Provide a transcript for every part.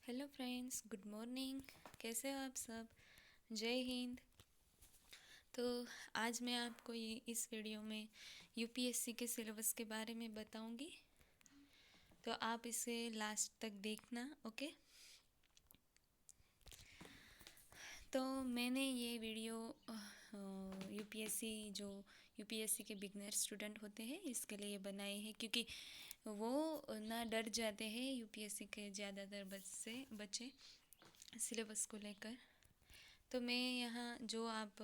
Hello friends, good morning. कैसे हो आप सब? जय हिंद। तो आज मैं आपको इस वीडियो में यूपीएससी के सिलेबस के बारे में बताऊंगी, तो आप इसे लास्ट तक देखना। ओके। तो मैंने ये वीडियो यूपीएससी के बिगनर स्टूडेंट होते हैं इसके लिए बनाई है, क्योंकि वो ना डर जाते हैं यूपीएससी के ज़्यादातर बच्चे सिलेबस को लेकर। तो मैं यहाँ जो आप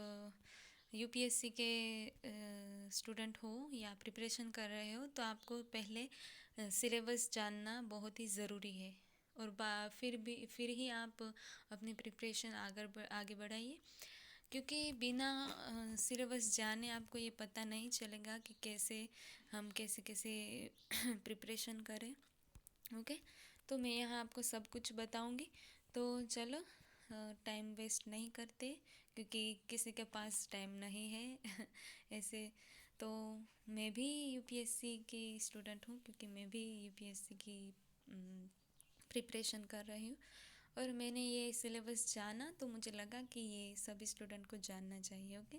यूपीएससी के स्टूडेंट हो या प्रिपरेशन कर रहे हो, तो आपको पहले सिलेबस जानना बहुत ही ज़रूरी है। और फिर ही आप अपनी प्रिपरेशन आगे बढ़ाइए, क्योंकि बिना सिलेबस जाने आपको ये पता नहीं चलेगा कि हम कैसे कैसे प्रिपरेशन करें। ओके। तो मैं यहाँ आपको सब कुछ बताऊँगी। तो चलो, टाइम वेस्ट नहीं करते, क्योंकि किसी के पास टाइम नहीं है ऐसे। तो मैं भी यूपीएससी की स्टूडेंट हूँ, क्योंकि मैं भी यूपीएससी की प्रिपरेशन कर रही हूँ। और मैंने ये सिलेबस जाना तो मुझे लगा कि ये सभी स्टूडेंट को जानना चाहिए। ओके।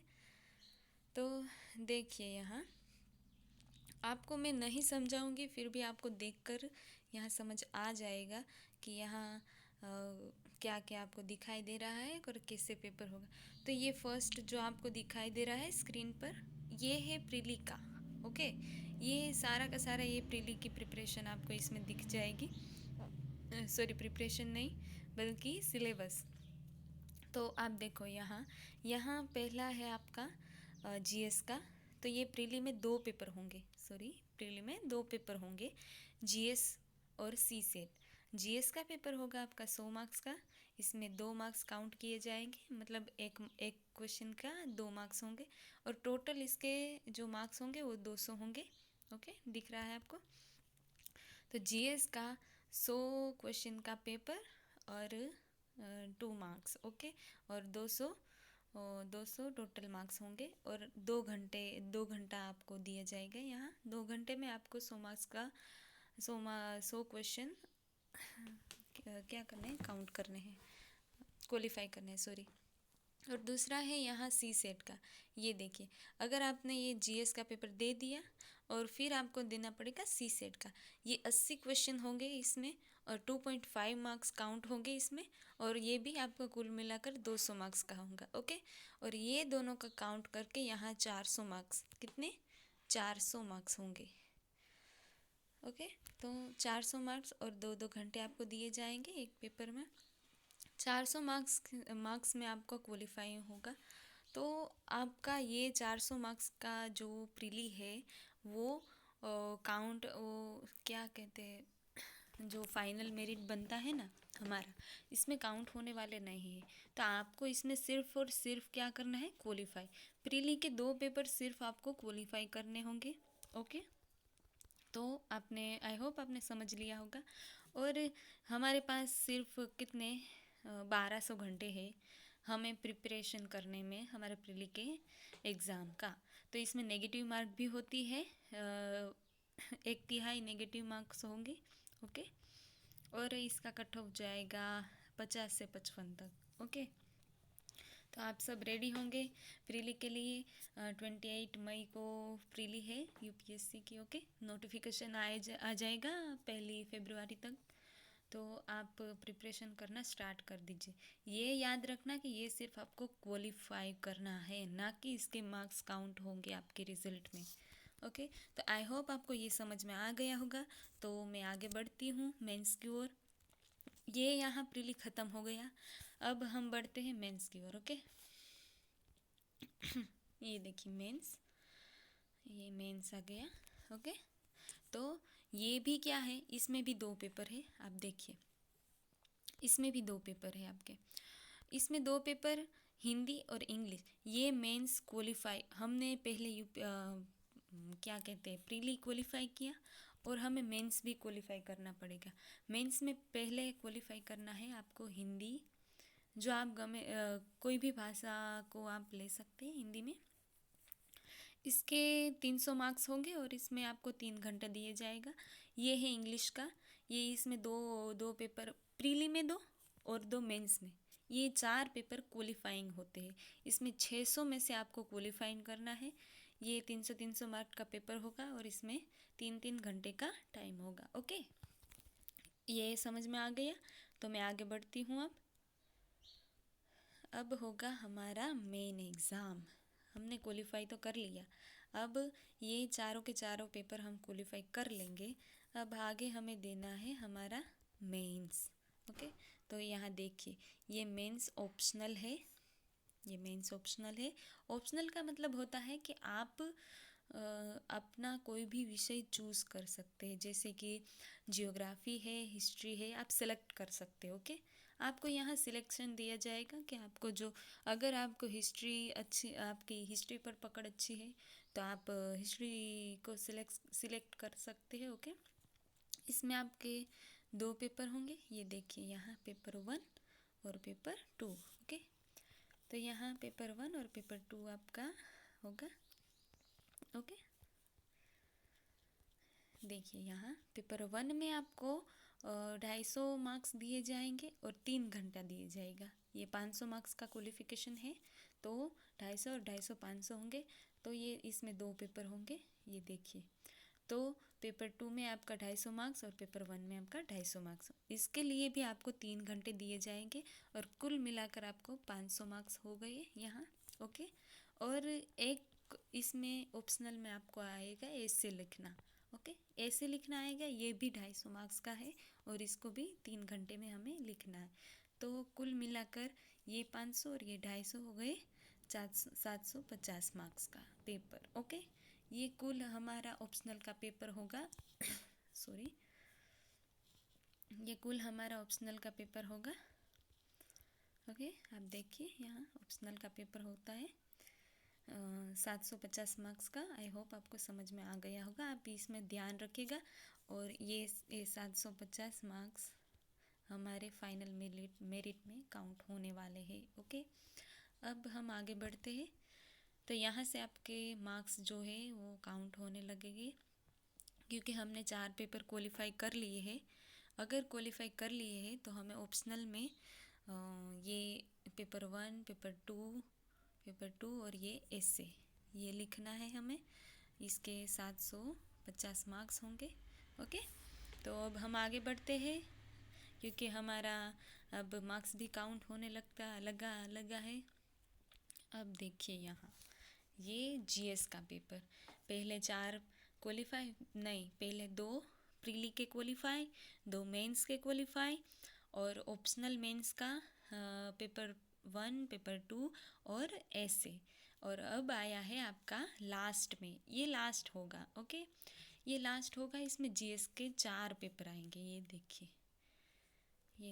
तो देखिए, यहाँ आपको मैं नहीं समझाऊंगी, फिर भी आपको देखकर यहाँ समझ आ जाएगा कि यहाँ क्या क्या आपको दिखाई दे रहा है और कैसे पेपर होगा। तो ये फर्स्ट जो आपको दिखाई दे रहा है स्क्रीन पर, ये है प्रीली का। ओके। ये सारा का सारा ये प्रीली की प्रिपरेशन आपको इसमें दिख जाएगी। सॉरी, प्रिपरेशन नहीं बल्कि सिलेबस। तो आप देखो, यहाँ यहाँ पहला है आपका जीएस का। तो ये प्रीली में दो पेपर होंगे, प्रीली में दो पेपर होंगे, जीएस और सी सेट। जीएस का पेपर होगा आपका 100 मार्क्स का। इसमें 2 मार्क्स काउंट किए जाएंगे, मतलब एक एक क्वेश्चन का 2 मार्क्स होंगे, और टोटल इसके जो मार्क्स होंगे वो 200 होंगे। ओके, दिख रहा है आपको? तो जीएस का 100 क्वेश्चन का पेपर और 2 मार्क्स। ओके। और 200 टोटल मार्क्स होंगे, और 2 घंटा आपको दिया जाएगा। यहाँ 2 घंटे में आपको 100 मार्क्स का 100 क्वेश्चन क्या करने हैं, काउंट करने हैं, क्वालिफाई करने हैं, सॉरी। और दूसरा है यहाँ सी सेट का। ये देखिए, अगर आपने ये जीएस का पेपर दे दिया और फिर आपको देना पड़ेगा सी सेट का। ये 80 क्वेश्चन होंगे इसमें, और 2.5 मार्क्स काउंट होंगे इसमें, और ये भी आपका कुल मिलाकर 200 मार्क्स का होगा। ओके। और ये दोनों का काउंट करके यहाँ 400 मार्क्स, कितने? 400 मार्क्स होंगे। ओके। तो 400 मार्क्स और 2-2 घंटे आपको दिए जाएंगे एक पेपर में। 400 मार्क्स में आपका क्वालिफाई होगा। तो आपका ये 400 मार्क्स का जो प्रीली है वो काउंट, वो क्या कहते हैं, जो फाइनल मेरिट बनता है ना हमारा, इसमें काउंट होने वाले नहीं है। तो आपको इसमें सिर्फ और सिर्फ क्या करना है, क्वालिफाई। प्रीली के 2 पेपर सिर्फ आपको क्वालिफाई करने होंगे। ओके। तो आपने, आई होप आपने समझ लिया होगा। और हमारे पास सिर्फ कितने 1200 घंटे हैं हमें प्रिपरेशन करने में, हमारे प्रीली के एग्ज़ाम का। तो इसमें नेगेटिव मार्क भी होती है, 1/3 नेगेटिव मार्क्स होंगे। ओके। और इसका कट ऑफ जाएगा 50 से 55 तक। ओके। तो आप सब रेडी होंगे प्रीली के लिए। 28 मई को प्रीली है यूपीएससी की। ओके। नोटिफिकेशन आ जाएगा 1 फरवरी तक। तो आप प्रिपरेशन करना स्टार्ट कर दीजिए। ये याद रखना कि ये सिर्फ आपको क्वालिफाई करना है, ना कि इसके मार्क्स काउंट होंगे आपके रिजल्ट में। ओके। तो आई होप आपको ये समझ में आ गया होगा। तो मैं आगे बढ़ती हूँ मेंस की ओर। ये यहाँ प्रीली ख़त्म हो गया, अब हम बढ़ते हैं मेंस की ओर। ओके। ये देखिए मेंस, ये मेंस आ गया। ओके। तो ये भी क्या है, इसमें भी 2 पेपर है। आप देखिए, इसमें भी 2 पेपर है आपके। इसमें 2 पेपर, हिंदी और इंग्लिश। ये मेंस क्वालिफाई हमने पहले क्या कहते हैं, प्रीली क्वालिफाई किया, और हमें मेंस भी क्वालिफाई करना पड़ेगा। मेंस में पहले क्वालिफाई करना है आपको हिंदी, जो आप कोई भी भाषा को आप ले सकते हैं हिंदी में। इसके 300 मार्क्स होंगे और इसमें आपको 3 घंटा दिए जाएगा। ये है इंग्लिश का। ये इसमें दो दो पेपर प्रीली में, दो और दो मेंस में, ये 4 पेपर क्वालिफाइंग होते हैं। इसमें 600 में से आपको क्वालिफाइंग करना है। ये 300-300 मार्क का पेपर होगा और इसमें 3-3 घंटे का टाइम होगा। ओके, ये समझ में आ गया? तो मैं आगे बढ़ती हूँ। अब होगा हमारा मेन एग्ज़ाम। हमने क्वालिफाई तो कर लिया, अब ये चारों के चारों पेपर हम क्वालिफाई कर लेंगे। अब आगे हमें देना है हमारा मेंस। ओके, तो यहाँ देखिए, ये मेंस ऑप्शनल है। ये मेंस ऑप्शनल है। ऑप्शनल का मतलब होता है कि आप अपना कोई भी विषय चूज़ कर सकते हैं, जैसे कि जियोग्राफी है, हिस्ट्री है, आप सेलेक्ट कर सकते हो। ओके, आपको यहाँ सिलेक्शन दिया जाएगा कि आपको जो, अगर आपको हिस्ट्री अच्छी, आपकी हिस्ट्री पर पकड़ अच्छी है तो आप हिस्ट्री को सिलेक्ट कर सकते हैं। ओके, इसमें आपके 2 पेपर होंगे। ये देखिए, यहाँ पेपर 1 और पेपर 2। ओके, तो यहाँ पेपर 1 और पेपर 2 आपका होगा। ओके, देखिए यहाँ पेपर 1 में आपको 250 मार्क्स दिए जाएंगे और 3 घंटा दिए जाएगा। ये 500 मार्क्स का क्वालिफिकेशन है, तो 250 और 250 500 होंगे। तो ये इसमें 2 पेपर होंगे। ये देखिए, तो पेपर 2 में आपका 250 मार्क्स और पेपर 1 में आपका 250 मार्क्स। इसके लिए भी आपको 3 घंटे दिए जाएंगे और कुल मिलाकर आपको 500 मार्क्स हो गए यहाँ। ओके, और एक इसमें ऑप्शनल में आपको आएगा ऐसे लिखना। ओके, ऐसे लिखना आएगा, ये भी 250 मार्क्स का है और इसको भी 3 घंटे में हमें लिखना है। तो कुल मिलाकर ये 500 और ये 250 हो गए 750 मार्क्स का पेपर। ओके, ये कुल हमारा ऑप्शनल का पेपर होगा। सॉरी, ये कुल हमारा ऑप्शनल का पेपर होगा। ओके, आप देखिए यहाँ ऑप्शनल का पेपर होता है 750 मार्क्स का। आई होप आपको समझ में आ गया होगा, आप इसमें ध्यान रखिएगा। और ये 750 मार्क्स हमारे फाइनल मेरिट में काउंट होने वाले हैं। ओके, अब हम आगे बढ़ते हैं। तो यहाँ से आपके मार्क्स जो है वो काउंट होने लगेंगे, क्योंकि हमने 4 पेपर क्वालिफाई कर लिए हैं। अगर क्वालिफाई कर लिए हैं तो हमें ऑप्शनल में ये पेपर 1, पेपर 2 और ये ऐसे ये लिखना है हमें। इसके 750 मार्क्स होंगे। ओके, तो अब हम आगे बढ़ते हैं, क्योंकि हमारा अब मार्क्स भी काउंट होने लगा है। अब देखिए यहाँ, ये जीएस का पेपर, पहले 4 क्वालिफाई नहीं, पहले 2 प्रीली के क्वालिफाई, 2 मेंस के क्वालिफाई और ऑप्शनल मेंस का पेपर 1, पेपर 2 और ऐसे। और अब आया है आपका लास्ट में, ये लास्ट होगा। ओके, ये लास्ट होगा। इसमें जीएस के 4 पेपर आएंगे। ये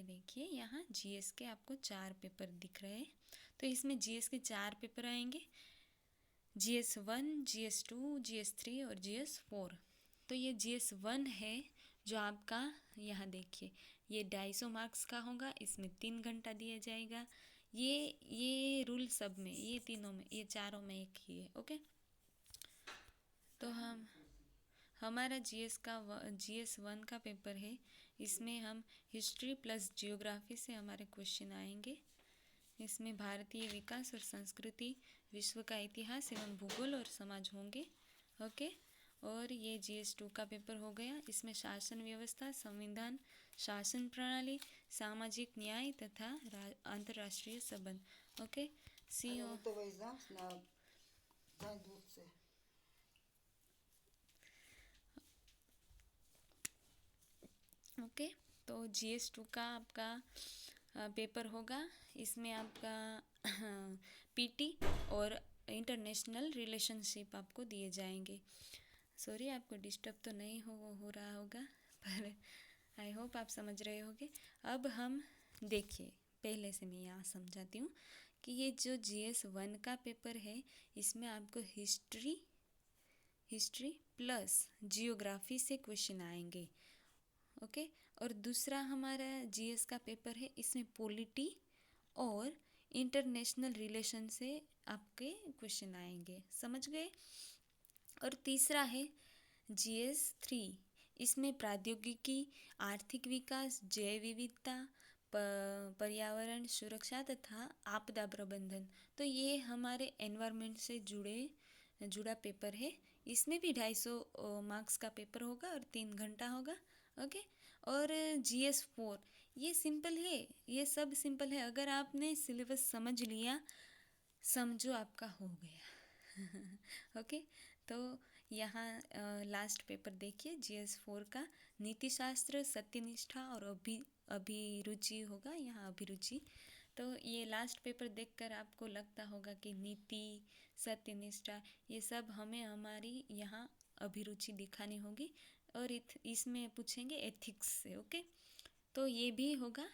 देखिए यहाँ जीएस के आपको 4 पेपर दिख रहे हैं। तो इसमें जीएस के 4 पेपर आएंगे, GS1, GS2, GS3 और GS4। तो ये GS1 है जो आपका, यहाँ देखिए, ये 250 मार्क्स का होगा। इसमें 3 घंटा दिया जाएगा। ये रूल सब में, ये तीनों में, ये चारों में एक ही है। ओके, तो हमारा GS1 का पेपर है। इसमें हम हिस्ट्री प्लस जियोग्राफी से हमारे क्वेश्चन आएंगे। इसमें भारतीय विकास और संस्कृति, विश्व का इतिहास एवं भूगोल और समाज होंगे। ओके, और ये GS2 का पेपर हो गया। इसमें शासन व्यवस्था, संविधान, शासन प्रणाली, सामाजिक न्याय तथा अंतर्राष्ट्रीय संबंध। ओके, CO ओके, तो GS2 का आपका पेपर होगा। इसमें आपका पीटी और इंटरनेशनल रिलेशनशिप आपको दिए जाएंगे। सॉरी, आपको डिस्टर्ब तो नहीं हो रहा होगा, पर आई होप आप समझ रहे होंगे। अब हम देखिए, पहले से मैं यहाँ समझाती हूँ कि ये जो GS1 का पेपर है, इसमें आपको हिस्ट्री प्लस जियोग्राफी से क्वेश्चन आएंगे। ओके, और दूसरा हमारा जीएस का पेपर है, इसमें पॉलिटी और इंटरनेशनल रिलेशन से आपके क्वेश्चन आएंगे। समझ गए? और तीसरा है GS3। इसमें प्रौद्योगिकी, आर्थिक विकास, जैव विविधता, पर्यावरण सुरक्षा तथा आपदा प्रबंधन, तो ये हमारे एनवायरनमेंट से जुड़ा पेपर है। इसमें भी 250 मार्क्स का पेपर होगा और 3 घंटा होगा। ओके। और GS4 ये सिंपल है, ये सब सिंपल है। अगर आपने सिलेबस समझ लिया, समझो आपका हो गया। ओके। तो यहाँ लास्ट पेपर देखिए GS4 का, नीति शास्त्र, सत्यनिष्ठा और अभिरुचि होगा, यहाँ अभिरुचि। तो ये लास्ट पेपर देखकर आपको लगता होगा कि नीति, सत्यनिष्ठा ये सब हमें हमारी यहाँ अभिरुचि दिखानी होगी, और इसमें पूछेंगे एथिक्स से। ओके। तो ये भी होगा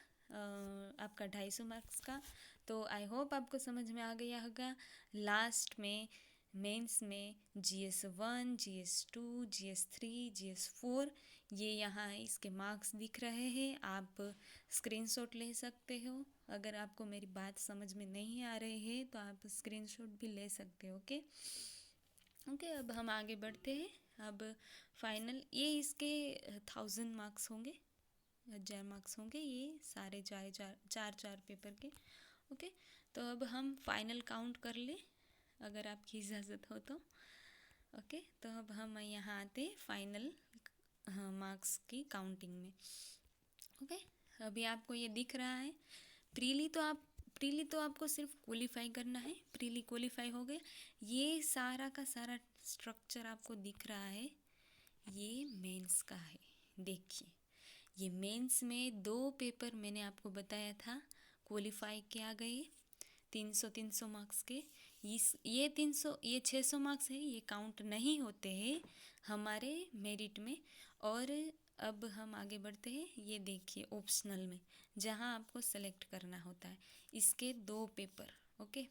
आपका 250 मार्क्स का। तो आई होप आपको समझ में आ गया होगा। लास्ट में मेंस में GS1, GS2, GS3, GS4 ये यहाँ इसके मार्क्स दिख रहे हैं। आप स्क्रीनशॉट ले सकते हो। अगर आपको मेरी बात समझ में नहीं आ रही है तो आप स्क्रीनशॉट भी ले सकते हो। ओके। ओके। अब हम आगे बढ़ते हैं। अब फाइनल ये इसके 1000 मार्क्स होंगे, 1000 मार्क्स होंगे ये सारे चार पेपर के। ओके। तो अब हम फाइनल काउंट कर ले, अगर आपकी इजाज़त हो तो। ओके। तो अब हम यहाँ आते फाइनल मार्क्स की काउंटिंग में। ओके। अभी आपको ये दिख रहा है प्रीली तो आपको सिर्फ क्वालिफाई करना है। प्रीली क्वालिफाई हो गए। ये सारा का सारा स्ट्रक्चर आपको दिख रहा है, ये मेंस का है। देखिए ये मेंस में 2 पेपर मैंने आपको बताया था क्वालिफाई किया गए 300 मार्क्स के। ये 600 मार्क्स है, ये काउंट नहीं होते हैं हमारे मेरिट में। और अब हम आगे बढ़ते हैं। ये देखिए ऑप्शनल में जहाँ आपको सेलेक्ट करना होता है, इसके 2 पेपर। ओके।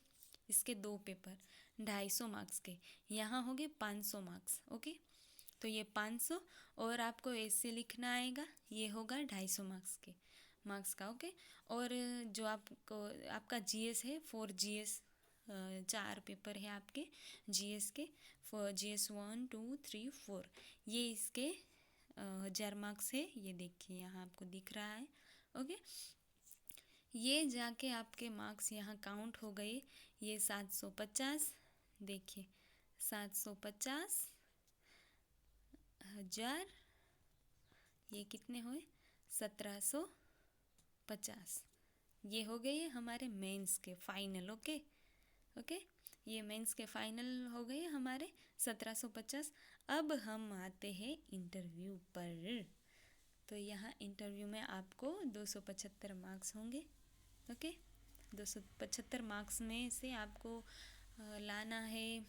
इसके 2 पेपर 250 मार्क्स के, यहाँ हो गए 500 मार्क्स। ओके। तो ये 500 और आपको ऐसे लिखना आएगा, ये होगा 250 मार्क्स का। ओके। और जो आपका GS है 4 GS 4 पेपर है आपके GS के, GS1, 2, 3, 4 ये इसके 1000 मार्क्स है। ये देखिए यहाँ आपको दिख रहा है। ओके। ये जाके आपके मार्क्स यहाँ काउंट हो गए। ये 750, देखिए 750, 1000, ये कितने हुए 1750। ये हो गए हमारे मेंस के फाइनल। ओके। ओके। ये मेंस के फाइनल हो गए हमारे 1750। अब हम आते हैं इंटरव्यू पर। तो यहाँ इंटरव्यू में आपको 275 मार्क्स होंगे। ओके। 275 मार्क्स में से आपको लाना है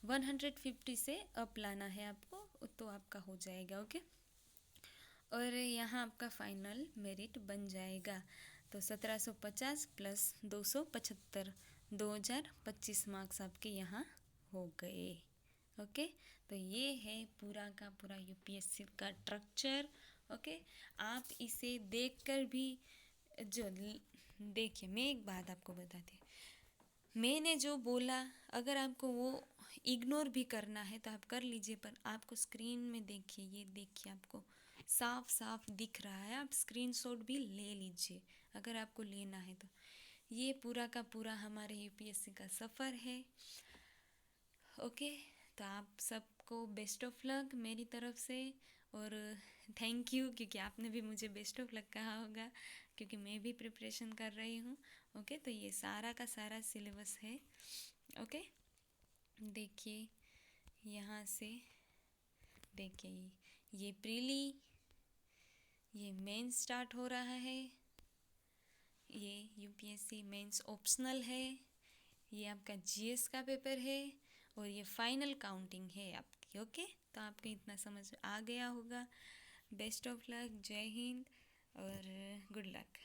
150 से अप लाना है आपको, तो आपका हो जाएगा। ओके। और यहाँ आपका फाइनल मेरिट बन जाएगा। तो 1750 प्लस 275, 2025 मार्क्स आपके यहाँ हो गए। ओके। तो ये है पूरा का पूरा UPSC का स्ट्रक्चर। ओके। आप इसे देखकर भी देखिए मैं एक बात आपको बताती हूँ, मैंने जो बोला अगर आपको वो इग्नोर भी करना है तो आप कर लीजिए, पर आपको स्क्रीन में देखिए, ये देखिए आपको साफ साफ दिख रहा है। आप स्क्रीनशॉट भी ले लीजिए अगर आपको लेना है तो। ये पूरा का पूरा हमारे UPSC का सफ़र है। ओके। तो आप सबको बेस्ट ऑफ लक मेरी तरफ से, और थैंक यू क्योंकि आपने भी मुझे बेस्ट ऑफ लक कहा होगा, क्योंकि मैं भी प्रिपरेशन कर रही हूँ। ओके। तो ये सारा का सारा सिलेबस है। ओके। देखिए यहाँ से देखिए ये प्रीली, ये मेंस स्टार्ट हो रहा है, ये UPSC मेंस ऑप्शनल है, ये आपका GS का पेपर है, और ये फाइनल काउंटिंग है आपकी। ओके। तो आपको इतना समझ आ गया होगा। बेस्ट ऑफ लक, जय हिंद और गुड लक।